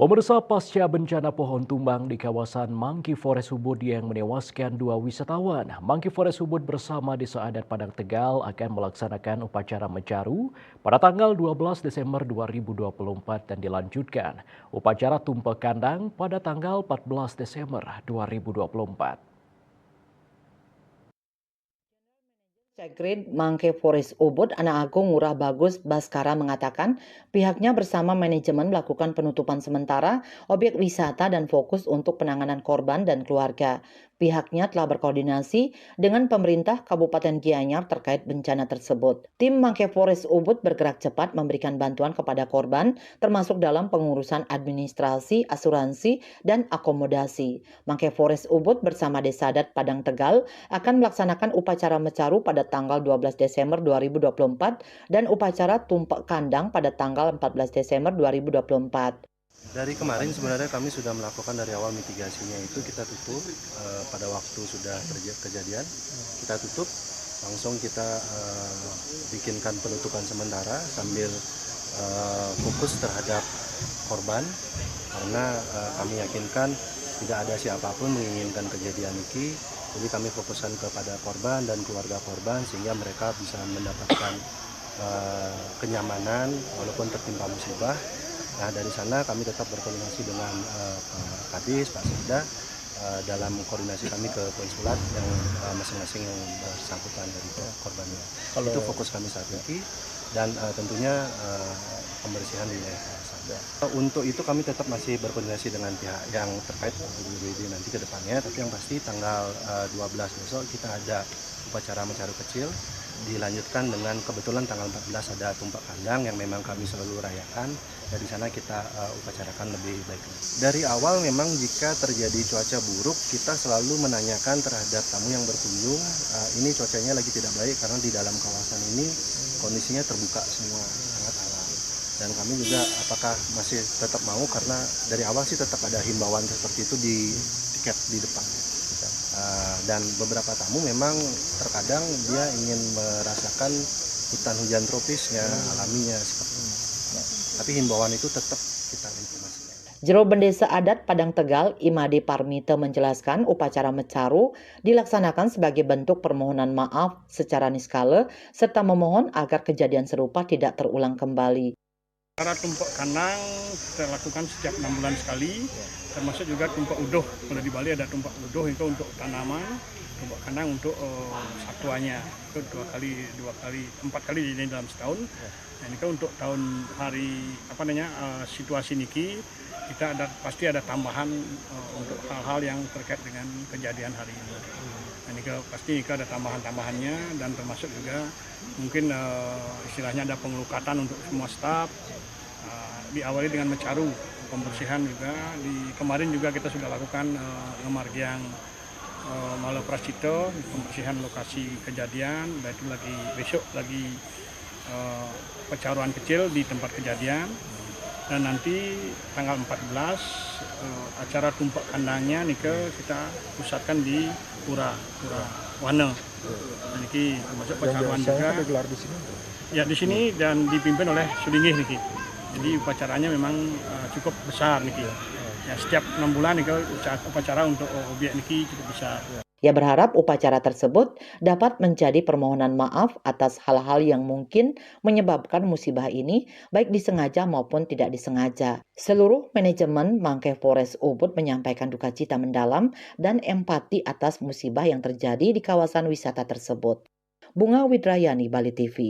Pemirsa, pasca bencana pohon tumbang di kawasan Monkey Forest Ubud yang menewaskan 2 wisatawan, Monkey Forest Ubud bersama Desa Adat Padang Tegal akan melaksanakan upacara mencaru pada tanggal 12 Desember 2024 dan dilanjutkan upacara tumpah kandang pada tanggal 14 Desember 2024. Sekrid Mangke Forest Ubud, Anak Agung Ngurah Bagus Baskara mengatakan pihaknya bersama manajemen melakukan penutupan sementara objek wisata dan fokus untuk penanganan korban dan keluarga. Pihaknya telah berkoordinasi dengan pemerintah Kabupaten Gianyar terkait bencana tersebut. Tim Mangke Forest Ubud bergerak cepat memberikan bantuan kepada korban, termasuk dalam pengurusan administrasi, asuransi, dan akomodasi. Mangke Forest Ubud bersama Desa Adat Padang Tegal akan melaksanakan upacara mecaru pada tanggal 12 Desember 2024 dan upacara tumpek kandang pada tanggal 14 Desember 2024. Dari kemarin sebenarnya kami sudah melakukan dari awal mitigasinya itu kita tutup pada waktu sudah kejadian kita tutup langsung kita bikinkan penutupan sementara sambil fokus terhadap korban karena kami yakinkan tidak ada siapapun menginginkan kejadian ini, jadi kami fokuskan kepada korban dan keluarga korban sehingga mereka bisa mendapatkan kenyamanan walaupun tertimpa musibah. Nah, dari sana kami tetap berkoordinasi dengan Pak Kadis, Pak Sekda dalam koordinasi kami ke konsulat yang masing-masing yang bersangkutan dari korbannya. Itu fokus kami saat ini dan tentunya pembersihan wilayah kawasan. Untuk itu kami tetap masih berkoordinasi dengan pihak yang terkait BPBD nanti ke depannya, tapi yang pasti tanggal 12 besok kita ada upacara mencaru kecil, dilanjutkan dengan kebetulan tanggal 14 ada tumpah kandang yang memang kami selalu rayakan. Dari sana kita upacarakan lebih baik. Dari awal memang jika terjadi cuaca buruk kita selalu menanyakan terhadap tamu yang berkunjung, ini cuacanya lagi tidak baik karena di dalam kawasan ini kondisinya terbuka semua, sangat alam. Dan kami juga apakah masih tetap mau, karena dari awal sih tetap ada himbauan seperti itu di tiket di depan. Dan beberapa tamu memang terkadang dia ingin merasakan hutan hujan tropisnya, alaminya seperti itu. Tapi himbauan itu tetap kita informasikan. Jero Bendesa Adat Padang Tegal, Imade Parmite menjelaskan upacara mecaru dilaksanakan sebagai bentuk permohonan maaf secara niskala serta memohon agar kejadian serupa tidak terulang kembali. Cara tumpuk kandang kita lakukan setiap 6 bulan sekali, termasuk juga tumpuk udoh. Kalau di Bali ada tumpuk udoh itu untuk tanaman, tumpuk kandang untuk satwanya. Itu 4 kali ini dalam setahun. Nah, ini kan untuk tahun hari situasi niki kita pasti ada tambahan untuk hal-hal yang terkait dengan kejadian hari ini. Nah, ini pasti ada tambahannya dan termasuk juga mungkin istilahnya ada pengelukatan untuk semua staf. Diawali dengan mencaru, pembersihan juga. Kemarin juga kita sudah lakukan ngemargiang Malo Prasito, pembersihan lokasi kejadian. Dan itu besok lagi pencaruan kecil di tempat kejadian. Dan nanti tanggal 14 acara tumpah kandangnya kita pusatkan di Pura Wana. Dan ini termasuk pencaruan juga. Digelar di sini? Ya di sini dan dipimpin oleh Sulingih niki. Jadi upacaranya memang cukup besar niki. Ya setiap 6 bulan niki upacara untuk objek niki cukup besar. Ia berharap upacara tersebut dapat menjadi permohonan maaf atas hal-hal yang mungkin menyebabkan musibah ini, baik disengaja maupun tidak disengaja. Seluruh manajemen Mangke Forest Ubud menyampaikan duka cita mendalam dan empati atas musibah yang terjadi di kawasan wisata tersebut. Bunga Widrayani, Bali TV.